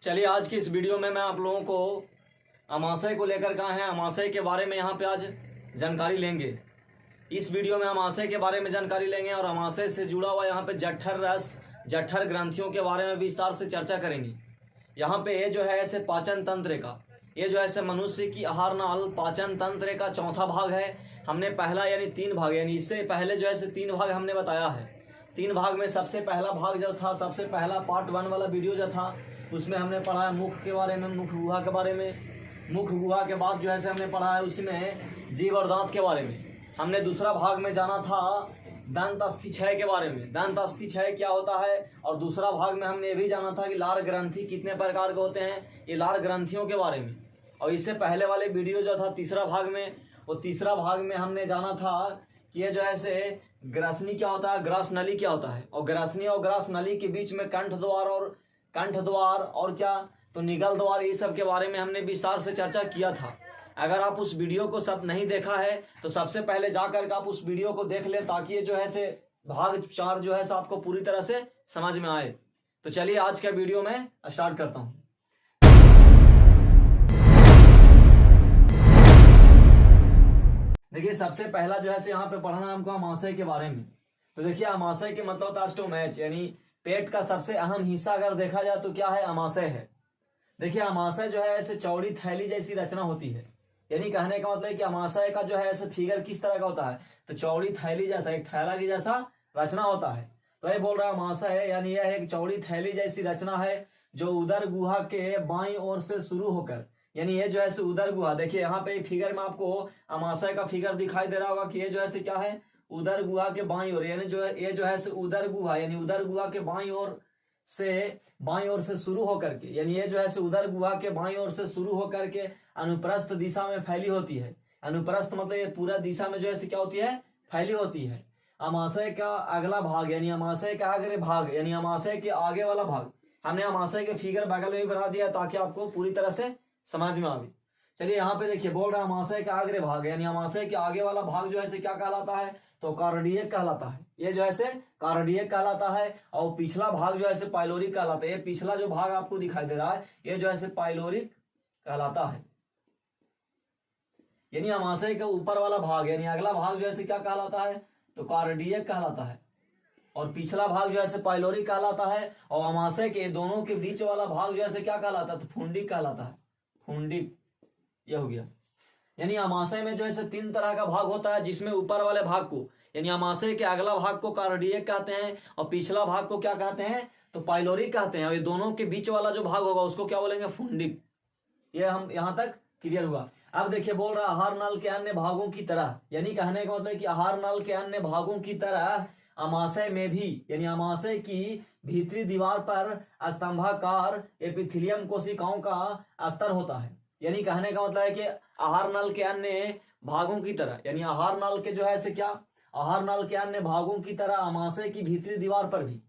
चलिए आज की इस वीडियो में मैं आप लोगों को अमाशय को लेकर कहा है अमाशय के बारे में यहाँ पे आज जानकारी लेंगे। इस वीडियो में अमाशय के बारे में जानकारी लेंगे और अमाशय से जुड़ा हुआ यहाँ पे जठर रस जठर ग्रंथियों के बारे में विस्तार से चर्चा करेंगे। यहाँ पे ये जो है ऐसे पाचन तंत्र का ये जो ऐसे मनुष्य की आहार नाल पाचन तंत्र का चौथा भाग है। हमने पहला यानी 3 भाग यानी इससे पहले जो ऐसे 3 भाग हमने बताया है। 3 भाग में सबसे पहला भाग जो था सबसे पहला पार्ट 1 वाला वीडियो जो था उसमें हमने पढ़ा है मुख के बारे में, मुख गुहा के बारे में। मुख गुहा के बाद जो है हमने पढ़ा है उसमें जीभ और दांत के बारे में। हमने दूसरा भाग में जाना था दंत अस्थि क्षय के बारे में, दंत अस्थि क्षय क्या होता है। और दूसरा भाग में हमने ये भी जाना था कि लार ग्रंथि कितने प्रकार के होते हैं, ये लार ग्रंथियों के बारे में। और इससे पहले वाले वीडियो जो था तीसरा भाग में, वो तीसरा भाग में हमने जाना था कि ये जो है से ग्रासनी क्या होता है, ग्रास नली क्या होता है। और ग्रासनी और ग्रास नली के बीच में कंठ द्वार और क्या तो निगल द्वार, ये सब के बारे में हमने विस्तार से चर्चा किया था। अगर आप उस वीडियो को सब नहीं देखा है तो सबसे पहले जाकर के आप उस वीडियो को देख लें ताकि ये जो है से भाग 4 जो है से आपको पूरी तरह से समझ में आए। तो चलिए आज का वीडियो में स्टार्ट करता हूँ। देखिए सबसे पहला जो है से यहाँ पे पढ़ना है हमको अमाशय के बारे में। तो देखिए अमाशय के मतलब होता है स्टोमैच यानी पेट का सबसे अहम हिस्सा अगर देखा जाए तो क्या है, अमाशय है। देखिए अमाशय जो है ऐसे चौड़ी थैली जैसी रचना होती है। यानी कहने का मतलब है कि अमाशय का जो है ऐसे फिगर किस तरह का होता है, तो चौड़ी थैली जैसा एक थैला की जैसा रचना होता है। तो ये बोल रहा है अमाशय है यानी यह एक चौड़ी थैली जैसी रचना है जो उदर गुहा के बाईं ओर से शुरू होकर, यानी ये जो है उदर गुहा, देखिए यहाँ पे फिगर में आपको अमाशय का फिगर दिखाई दे रहा होगा कि ये जो है क्या है, उदर गुहा के बाईं ओर, यानी जो है ये जो है उदर गुहा यानी उदर गुहा के बाईं ओर से शुरू होकर के, यानी ये जो है उदर गुहा के बाईं ओर से शुरू होकर के अनुप्रस्थ दिशा में फैली होती है। अनुप्रस्थ मतलब ये पूरा दिशा में जो है क्या होती है, फैली होती है। अमाशय का अगला भाग यानी अमाशय का अग्र भाग यानी अमाशय के आगे वाला भाग, हमने अमाशय के फिगर बगल में भी बना दिया ताकि आपको पूरी तरह से समझ में आवे। चलिए यहाँ पे देखिए बोल रहा है अमाशय का अग्र भाग यानी अमाशय के आगे वाला भाग जो है क्या कहलाता है, तो कार्डियक कहलाता है। ये जो है कार्डियक कहलाता है। और पिछला भाग जो है पाइलोरिक कहलाता है। ये पिछला जो भाग आपको दिखाई दे रहा है ये जो है पाइलोरिक कहलाता है। यानी अमाशय का ऊपर वाला भाग यानी अगला भाग जो है क्या कहलाता है, तो कार्डियक कहलाता है। और पिछला भाग जो है पाइलोरिक कहलाता है। और अमाशय के दोनों के बीच वाला भाग जो है क्या कहलाता है, तो फुंडिक कहलाता है। फुंडिक ये हो गया। यानी अमाशय में जो है 3 तरह का भाग होता है, जिसमें ऊपर वाले भाग को यानी अमाशय के अगला भाग को कार्डियक कहते हैं और पिछला भाग को क्या कहते हैं, तो पाइलोरिक कहते हैं। और ये दोनों के बीच वाला जो भाग होगा उसको क्या बोलेंगे, फुंडिक। ये हम यहाँ तक क्लियर हुआ। अब देखिए बोल रहा आहार नल के अन्य भागों की तरह, यानी कहने का मतलब कि आहार नल के अन्य भागों की तरह अमाशय में भी यानी अमाशय की भीतरी दीवार पर स्तंभाकार एपिथेलियम कोशिकाओं का स्तर होता है। यानी कहने का मतलब है कि आहार नल के अन्य भागों की तरह यानी आहार नल के जो है क्या आहार नल के अन्य भागों की तरह अमाशय की भीतरी दीवार पर भी,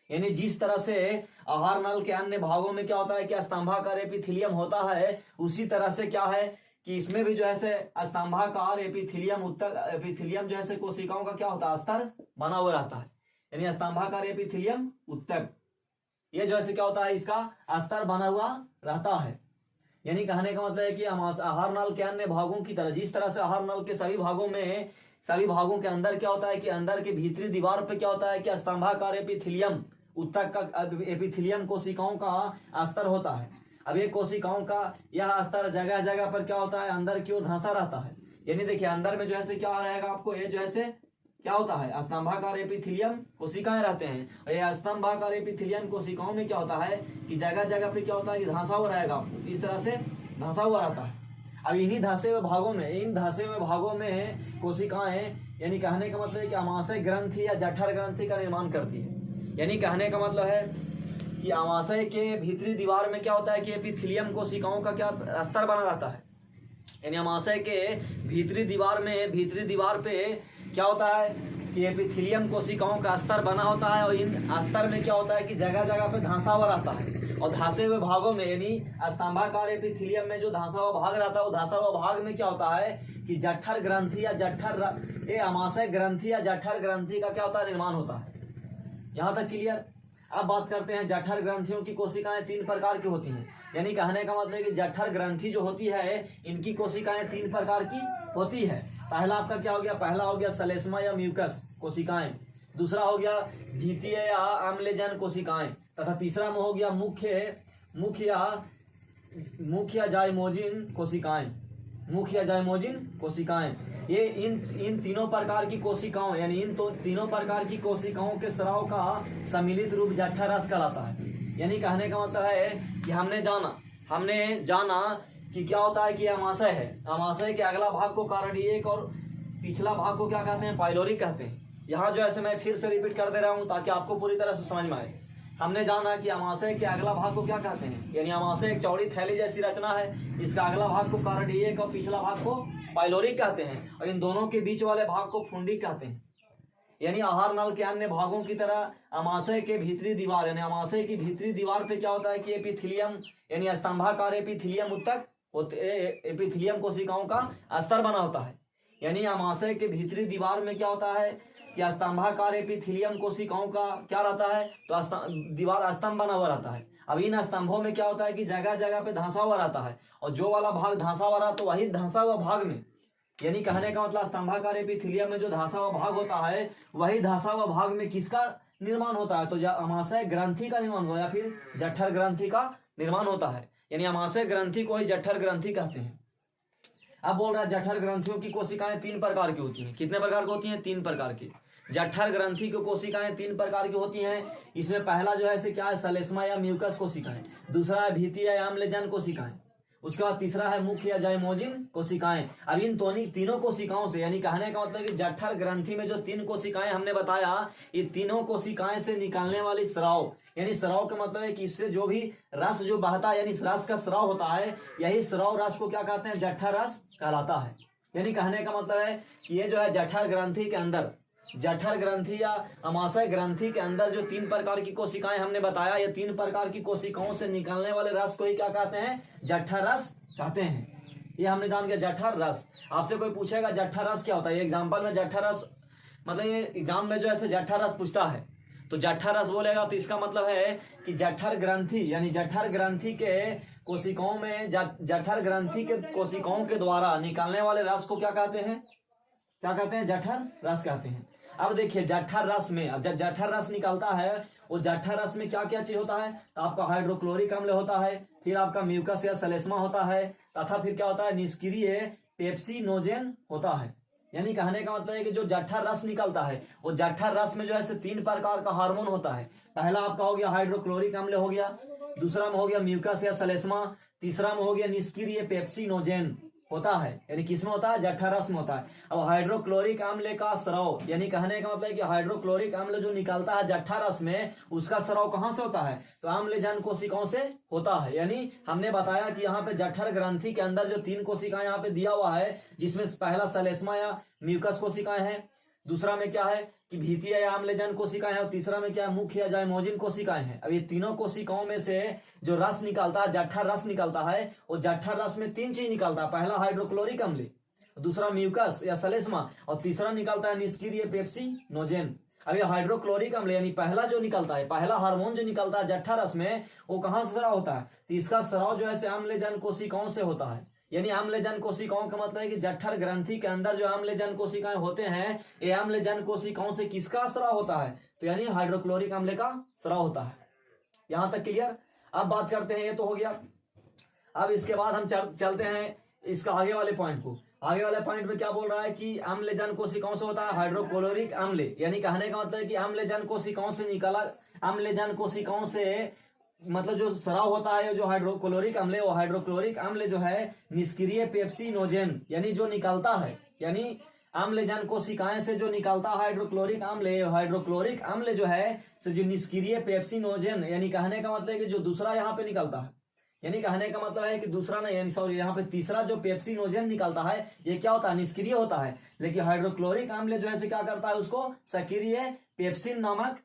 यानी जिस तरह से आहार नल के अन्य भागों में क्या होता है कि स्तंभाकार एपिथेलियम होता है, उसी तरह से क्या है कि इसमें भी जो है स्तंभाकार एपिथेलियम जो है कोशिकाओं का क्या होता है, स्तर बना हुआ रहता है। यानी स्तंभाकार एपिथेलियम उत्तक ये जो है क्या होता है, इसका स्तर बना हुआ रहता है। यानी कहने का मतलब है कि आहार नल के अन्य भागों की तरह जिस तरह से आहार नल के सभी भागों के अंदर क्या होता है कि अंदर के भीतरी दीवार पे क्या होता है कि स्तंभाकार एपिथेलियम उत्तक का एपिथेलियम कोशिकाओं का स्तर होता है। अब ये कोशिकाओं का यह स्तर जगह जगह पर क्या होता है, अंदर की ओर धंसा रहता है। यानी देखिए अंदर में जो है क्या रहेगा आपको, ये जो है क्या होता है, स्तंभाकार एपिथेलियम कोशिकाएं रहते हैं। और ये स्तंभाकार एपिथेलियम कोशिकाओं में क्या होता है कि जगह जगह पे क्या होता है कि धंसा हुआ रहेगा, आपको इस तरह से धंसा हुआ रहता है। अब इन्हीं धंसे हुए भागों में कोशिकाएं, यानी कहने का मतलब है कि अमाशय ग्रंथि या जठर ग्रंथि का निर्माण करती है। यानी कहने का मतलब है कि अमाशय के भीतरी दीवार में क्या होता है कि एपिथेलियम कोशिकाओं का क्या स्तर बना रहता है। यानी अमाशय के भीतरी दीवार पे क्या होता है कि एपिथेलियम कोशिकाओं का स्तर बना होता है। और इन स्तर में क्या होता है कि जगह जगह पे धंसा हुआ रहता है। और धंसे हुए भागों में यानी स्तंभाकार एपिथेलियम में जो धंसा हुआ भाग रहता है, वो धंसा हुआ भाग में क्या होता है कि जठर ग्रंथि या अमाशय ग्रंथि या जठर ग्रंथि का क्या होता है, निर्माण होता है। यहाँ तक क्लियर। अब बात करते हैं जठर ग्रंथियों की कोशिकाएं 3 प्रकार की होती हैं। यानी कहने का मतलब है कि जठर ग्रंथि जो होती है इनकी कोशिकाएं 3 प्रकार की होती है। पहला आपका क्या हो गया, पहला हो गया सलेस्मा या म्यूकस कोशिकाएं, दूसरा हो गया भीतीय या आम्लजन कोशिकाएं, तथा तीसरा में हो गया मुख्य जाइमोजिन कोशिकाएं, मुख्य जाइमोजिन कोशिकाएं। ये इन तीनों प्रकार की कोशिकाओं यानी तीनों प्रकार की कोशिकाओं के स्राव का सम्मिलित रूप जठर रस कहलाता है। यानी कहने का मतलब है कि हमने जाना कि क्या होता है कि अमाशय है, अमाशय के अगला भाग को कार्डियक और पिछला भाग को क्या कहते हैं, पाइलोरिक कहते हैं। यहाँ जो ऐसे मैं फिर से रिपीट कर दे रहा हूँ ताकि आपको पूरी तरह से समझ में आए। हमने जाना कि अमाशय के अगला भाग को क्या कहते हैं, यानी अमाशय एक चौड़ी थैली जैसी रचना है, इसका अगला भाग को कार्डियक और पिछला भाग को पाइलोरिक कहते हैं, और इन दोनों के बीच वाले भाग को फुंडिक कहते हैं। यानी आहार नल के अन्य भागों की तरह अमाशय के भीतरी दीवार यानी अमाशय की भीतरी दीवार पे क्या होता है कि एपिथेलियम यानी स्तंभाकार एपिथेलियम उत्तक एपिथेलियम कोशिकाओं का स्तर बना होता है। यानी अमाशय के भीतरी दीवार में क्या होता है कि स्तंभाकार एपिथेलियम कोशिकाओं का क्या रहता है, तो दीवार स्तंभ बना हुआ रहता है। अब इन स्तंभों में क्या होता है कि जगह जगह पे धंसा हुआ रहता है, और जो वाला भाग धंसा हुआ रहा तो वही धंसा हुआ भाग में, यानी कहने का मतलब स्तंभाकार एपिथेलियम में जो धंसा हुआ भाग होता है वही धंसा हुआ भाग में किसका निर्माण होता है, तो अमाशय ग्रंथि का निर्माण होता है या फिर जठर ग्रंथि का निर्माण होता है। यानी अमाशय ग्रंथि को ही जठर ग्रंथि कहते हैं। अब बोल रहा है जठर ग्रंथियों की कोशिकाएं 3 प्रकार की होती हैं। कितने प्रकार की होती हैं, 3 प्रकार की। जठर ग्रंथि की कोशिकाएं 3 प्रकार की होती हैं। इसमें पहला जो है क्या है, सलेस्मा या म्यूकस कोशिकाएं, दूसरा है भीतीय या आम्लजन कोशिकाएं, उसके बाद तीसरा है मुख्य या जाइमोजिन कोशिकाएं। अब इन तीनों कोशिकाओं से, यानी कहने का मतलब कि जठर ग्रंथि में जो 3 कोशिकाएं हमने बताया, ये तीनों कोशिकाएं से निकालने वाली स्राव, यानी स्राव का मतलब है कि इससे जो भी रस जो बहता है, यानी इस रस का स्राव होता है, यही स्राव रस को क्या कहते हैं, जठर रस कहलाता है। यानी कहने का मतलब है कि ये जो है जठर ग्रंथि के अंदर, जठर ग्रंथि या अमाशय ग्रंथि के अंदर जो 3 प्रकार की कोशिकाएं हमने बताया, ये 3 प्रकार की कोशिकाओं से निकलने वाले रस को ही क्या कहते हैं, जठर रस कहते हैं। ये हमने जान गया जठर रस। आपसे कोई पूछेगा जठर रस क्या होता है, एग्जाम्पल में जठर रस मतलब ये एग्जाम में जो है जठर रस पूछता है तो जठर रस बोलेगा, तो इसका मतलब है कि जठर ग्रंथि यानी जठर ग्रंथि के कोशिकाओं में जठर ग्रंथि के कोशिकाओं के द्वारा निकालने वाले रस को क्या कहते हैं, क्या कहते हैं, जठर रस कहते हैं। अब देखिए जठर रस में, अब जब जठर रस निकलता है वो जठर रस में क्या क्या चीज होता है, तो आपका हाइड्रोक्लोरिक अम्ल होता है, फिर आपका म्यूकस या सलेस्मा होता है, तथा फिर क्या होता है, निष्क्रिय पेप्सिनोजेन होता है। यानी कहने का मतलब है कि जो जठर रस निकलता है वो जठर रस में जो है 3 प्रकार का हार्मोन होता है। पहला आपका हो गया हाइड्रोक्लोरिक अम्ल हो गया, दूसरा में हो गया म्यूकस या सलेस्मा, तीसरा में हो गया निष्क्रिय पेप्सिनोजेन होता है। यानी किसमें होता है, जठर रस में होता है। अब हाइड्रोक्लोरिक अम्ल का स्राव, यानी कहने का मतलब है कि हाइड्रोक्लोरिक अम्ल जो निकलता है जठर रस में, उसका स्राव कहाँ से होता है, तो आम्लजन कोशिकाओं से होता है। यानी हमने बताया कि यहाँ पे जठर ग्रंथि के अंदर जो 3 कोशिकाएं यहाँ पे दिया हुआ है, जिसमें पहला सलेस्मा या म्यूकस कोशिकाएं हैं, दूसरा में क्या है कि भीतीय या आम्लजन कोशिकाएं हैं, और तीसरा में क्या है, मुख्य या जाइमोजिन कोशिकाएं हैं। अब ये तीनों कोशिकाओं में से जो रस निकलता है, जठर रस निकलता है, वो जठर रस में 3 चीज निकलता है। पहला हाइड्रोक्लोरिक अम्ल, दूसरा म्यूकस या सलेस्मा, और तीसरा निकलता है निष्क्रिय पेप्सिनोजेन। अब ये हाइड्रोक्लोरिक अम्ल यानी पहला जो निकलता है, पहला हार्मोन जो निकलता है जठर रस में, वो कहाँ से स्राव होता है, तो इसका स्राव जो है आम्लजन कोशिकाओं से होता है। यानी आम्लजन कोशिकाओं का मतलब है कि जठर ग्रंथि के अंदर जो आम्लजन कोशिकाएं होते हैं, ये आम्लजन कोशिकाओं से किसका स्राव होता है, तो यानी हाइड्रोक्लोरिक अम्ल का स्राव होता है। यहां तक क्लियर। अब बात करते हैं, ये तो हो गया। अब इसके बाद हम चलते हैं इसका आगे वाले पॉइंट को। आगे वाले पॉइंट में क्या बोल रहा है कि आम्लजन कोशिकाओं से होता है हाइड्रोक्लोरिक अम्ल। यानी कहने का मतलब है कि आम्लजन कोशिकाओं से निकला, आम्लजन कोशिकाओं से मतलब जो स्राव होता है जो हाइड्रोक्लोरिक अम्ल, वो हाइड्रोक्लोरिक अम्ल जो है निष्क्रिय पेप्सिनोजेन यानी जो निकलता है, यानी आम्लजन कोशिकाएं से जो निकलता है हाइड्रोक्लोरिक अम्ल, हाइड्रोक्लोरिक अम्ल जो है जो निष्क्रिय पेप्सिनोजेन, यानी कहने का मतलब है कि जो दूसरा यहाँ पे निकलता है, यानी कहने का मतलब है कि दूसरा नहीं, यानी सॉरी यहाँ पे तीसरा जो पेप्सिनोजेन निकलता है ये क्या होता है, निष्क्रिय होता है। लेकिन हाइड्रोक्लोरिक अम्ल जो है क्या करता है, उसको सक्रिय पेप्सिन नामक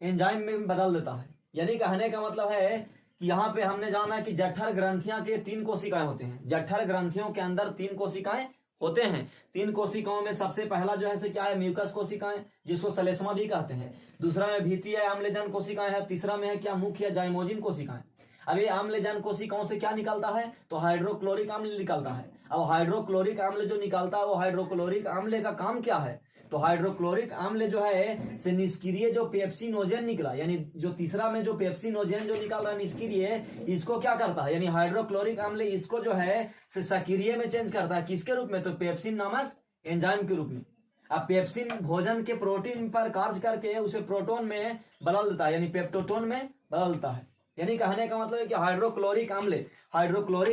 एंजाइम में बदल देता है। यानी कहने का मतलब है कि यहाँ पे हमने जाना कि जठर ग्रंथियां के 3 कोशिकाएं होते हैं। जठर ग्रंथियों के अंदर 3 कोशिकाएं होते हैं। 3 कोशिकाओं में सबसे पहला जो है से क्या है, म्यूकस कोशिकाएं, जिसको सलेस्मा भी कहते हैं। दूसरा में भीतीय आम्लजन कोशिकाएं है। तीसरा में है क्या, मुख्य जाइमोजिन कोशिकाएं। अब ये आम्लजन कोशिकाओं से क्या निकलता है, तो हाइड्रोक्लोरिक अम्ल निकलता है। अब हाइड्रोक्लोरिक अम्ल जो निकलता है वो हाइड्रोक्लोरिक अम्ल का काम क्या है, तो हाइड्रोक्लोरिक अम्ल जो है से निष्क्रिय जो पेप्सिनोजेन निकला, यानी जो तीसरा में जो पेप्सिनोजेन जो निकल रहा है निष्क्रिय, इसको क्या करता है, यानी हाइड्रोक्लोरिक अम्ल इसको जो है से सक्रिय में चेंज करता है। किसके रूप में, तो पेप्सिन नामक एंजाइम के रूप में। अब पेप्सिन भोजन के प्रोटीन पर कार्य करके उसे प्रोटोन में बदल देता है, यानी पेप्टोटोन में बदल देता है। यानी कहने का मतलब है कि हाइड्रोक्लोरिक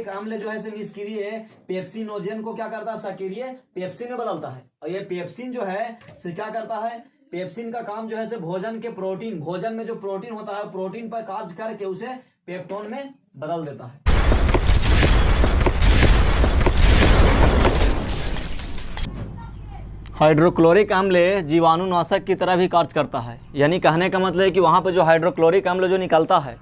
अम्ल जो है से निष्क्रिय पेप्सिनोजेन को क्या करता है, सक्रिय पेप्सिन में बदलता है। और ये पेप्सिन जो है से क्या करता है, पेप्सिन का काम जो है से भोजन में जो प्रोटीन होता है प्रोटीन पर कार्य करके उसे पेप्टोन में बदल देता है। हाइड्रोक्लोरिक अम्ल जीवाणुनाशक की तरह भी कार्य करता है। यानी कहने का मतलब है कि वहाँ पर जो हाइड्रोक्लोरिक अम्ल जो निकलता है,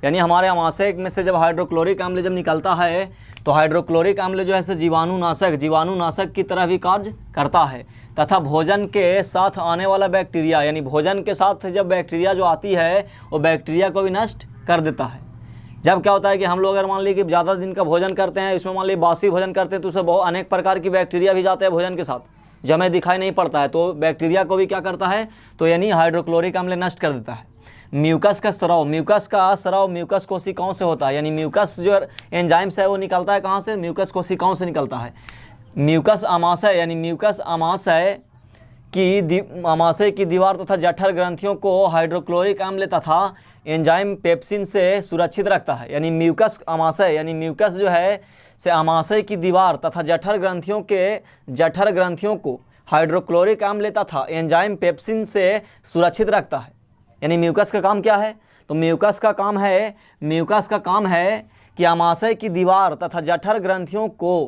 यानी हमारे आमाशय में से जब हाइड्रोक्लोरिक अम्ल जब निकलता है तो हाइड्रोक्लोरिक अम्ल जो है से जीवाणुनाशक की तरह भी कार्य करता है तथा भोजन के साथ आने वाला बैक्टीरिया, यानी भोजन के साथ जब बैक्टीरिया जो आती है वो बैक्टीरिया को भी नष्ट कर देता है। जब क्या होता है कि हम लोग अगर मान लीजिए कि ज़्यादा दिन का भोजन करते हैं, इसमें मान लीजिए बासी भोजन करते हैं, तो उसमें बहुत अनेक प्रकार की बैक्टीरिया भी जाते हैं भोजन के साथ, जो हमें दिखाई नहीं पड़ता है, तो बैक्टीरिया को भी क्या करता है, तो यानी हाइड्रोक्लोरिक अम्ल नष्ट कर देता है। म्यूकस का स्राव म्यूकस कोशिकाओं से होता है। यानी म्यूकस जो एंजाइम्स है वो निकलता है कहाँ से, म्यूकस कोशिकाओं से निकलता है। म्यूकस आमाशय, यानी म्यूकस आमाशय की दीवार तथा जठर ग्रंथियों को हाइड्रोक्लोरिक अम्ल तथा एंजाइम पेप्सिन से सुरक्षित रखता है। यानी म्यूकस आमाशय, यानी म्यूकस जो है से आमाशय की दीवार तथा जठर ग्रंथियों को हाइड्रोक्लोरिक अम्ल तथा एंजाइम पेप्सिन से सुरक्षित रखता है। यानी म्यूकस का काम क्या है, तो म्यूकस का काम है कि आमाशय की दीवार तथा जठर ग्रंथियों को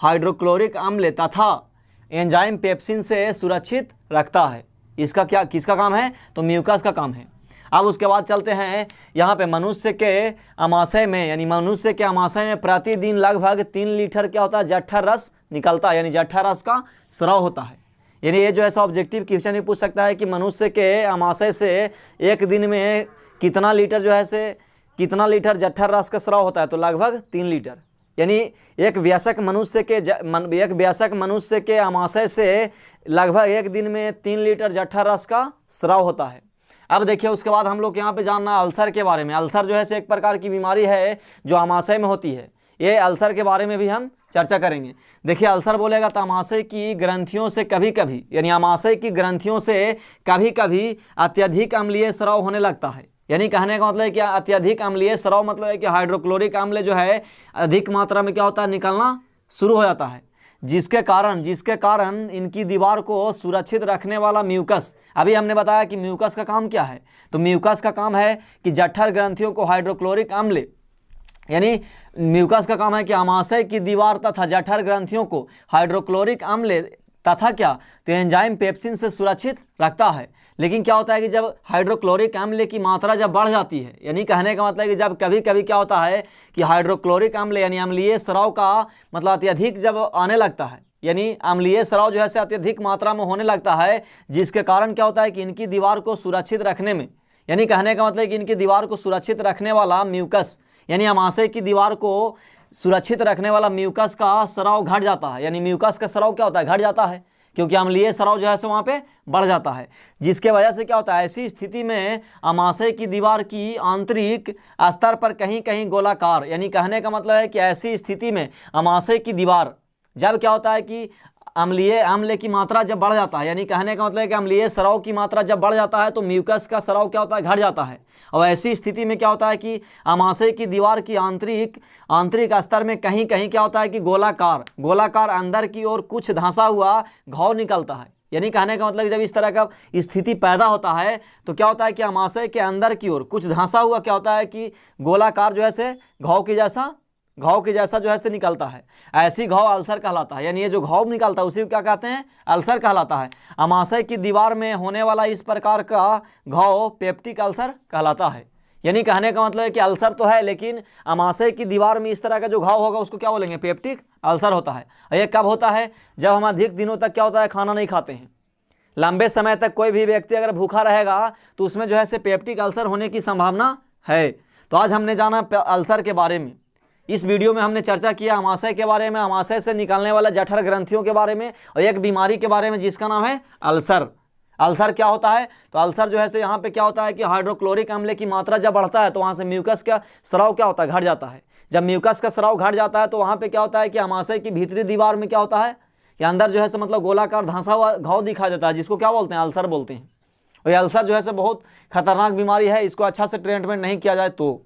हाइड्रोक्लोरिक अम्ल तथा एंजाइम पेप्सिन से सुरक्षित रखता है। किसका काम है, तो म्यूकस का काम है। अब उसके बाद चलते हैं यहाँ पे मनुष्य के आमाशय में प्रतिदिन लगभग 3 लीटर क्या होता है, जठर रस निकलता है। यानी जठर रस का स्राव होता है। यानी ये जो ऐसा ऑब्जेक्टिव क्वेश्चन भी पूछ सकता है कि मनुष्य के आमाशय से एक दिन में कितना लीटर जठर रस का स्राव होता है, तो लगभग 3 लीटर। यानी एक वयस्क मनुष्य के आमाशय से लगभग एक दिन में 3 लीटर जठर रस का स्राव होता है। अब देखिए उसके बाद हम लोग यहाँ पे जानना अल्सर के बारे में। अल्सर जो है से एक प्रकार की बीमारी है जो आमाशय में होती है। ये अल्सर के बारे में भी हम चर्चा करेंगे। देखिए अल्सर बोलेगा तो आमाशय की ग्रंथियों से कभी कभी अत्यधिक अम्लीय स्राव होने लगता है। यानी कहने का मतलब है कि अत्यधिक अम्लीय स्राव मतलब है कि हाइड्रोक्लोरिक अम्ल जो है अधिक मात्रा में क्या होता है, निकलना शुरू हो जाता है, जिसके कारण इनकी दीवार को सुरक्षित रखने वाला म्यूकस। अभी हमने बताया कि म्यूकस का काम क्या है, तो म्यूकस का काम है कि जठर ग्रंथियों को हाइड्रोक्लोरिक अम्ल, यानी म्यूकस का काम है कि आमाशय की दीवार तथा जठर ग्रंथियों को हाइड्रोक्लोरिक अम्ल तथा क्या, तो एंजाइम पेप्सिन से सुरक्षित रखता है। लेकिन क्या होता है कि जब हाइड्रोक्लोरिक अम्ल की मात्रा जब बढ़ जाती है, यानी कहने का मतलब है कि जब कभी कभी क्या होता है कि हाइड्रोक्लोरिक अम्ल यानी अम्लीय स्राव का मतलब अत्यधिक जब आने लगता है, यानी अम्लीय स्राव जो है से अत्यधिक मात्रा में होने लगता है, जिसके कारण क्या होता है कि इनकी दीवार को सुरक्षित रखने में, यानी कहने का मतलब है कि इनकी दीवार को सुरक्षित रखने वाला म्यूकस, यानी आमाशय की दीवार को सुरक्षित रखने वाला म्यूकस का स्राव घट जाता है। यानी म्यूकस का स्राव क्या होता है, घट जाता है, क्योंकि अम्लीय स्राव जो है वहाँ पे बढ़ जाता है, जिसके वजह से क्या होता है, ऐसी स्थिति में आमाशय की दीवार की आंतरिक स्तर पर कहीं कहीं गोलाकार, यानी कहने का मतलब है कि ऐसी स्थिति में आमाशय की दीवार जब क्या होता है कि अम्ल की मात्रा जब बढ़ जाता है, यानी कहने का मतलब है कि अम्लीय स्राव की मात्रा जब बढ़ जाता है तो म्यूकस का स्राव क्या होता है, घट जाता है। और ऐसी स्थिति में क्या होता है कि आमाशय की दीवार की आंतरिक स्तर में कहीं कहीं क्या होता है कि गोलाकार अंदर की ओर कुछ धंसा हुआ घाव निकलता है। यानी कहने का मतलब जब इस तरह का स्थिति पैदा होता है तो क्या होता है कि आमाशय के अंदर की ओर कुछ धंसा हुआ क्या होता है कि गोलाकार जो है से घाव के जैसा जो है से निकलता है। ऐसी घाव अल्सर कहलाता है। यानी ये जो घाव निकलता है उसी को क्या कहते हैं, अल्सर कहलाता है। आमाशय की दीवार में होने वाला इस प्रकार का घाव पेप्टिक अल्सर कहलाता है। यानी कहने का मतलब है कि अल्सर तो है, लेकिन अमाशय की दीवार में इस तरह का जो घाव होगा उसको क्या बोलेंगे, पेप्टिक अल्सर होता है। और ये कब होता है, जब हम अधिक दिनों तक क्या होता है, खाना नहीं खाते हैं। लंबे समय तक कोई भी व्यक्ति अगर भूखा रहेगा तो उसमें जो है से पेप्टिक अल्सर होने की संभावना है। तो आज हमने जाना अल्सर के बारे में। इस वीडियो में हमने चर्चा किया अमाशय के बारे में, अमाशय से निकलने वाला जठर ग्रंथियों के बारे में, और एक बीमारी के बारे में जिसका नाम है अल्सर। अल्सर क्या होता है, तो अल्सर जो है से यहाँ पे क्या होता है कि हाइड्रोक्लोरिक अम्ल की मात्रा जब बढ़ता है तो वहाँ से म्यूकस का स्राव क्या होता है, घट जाता है। जब म्यूकस का स्राव घट जाता है तो वहाँ पे क्या होता है कि अमाशय की भीतरी दीवार में क्या होता है, कि अंदर जो है से मतलब गोलाकार धंसा हुआ घाव दिखाई देता है, जिसको क्या बोलते हैं, अल्सर बोलते हैं। और ये अल्सर जो है से बहुत खतरनाक बीमारी है, इसको अच्छा से ट्रीटमेंट नहीं किया जाए तो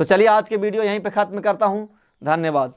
चलिए आज के वीडियो यहीं पे ख़त्म करता हूँ। धन्यवाद।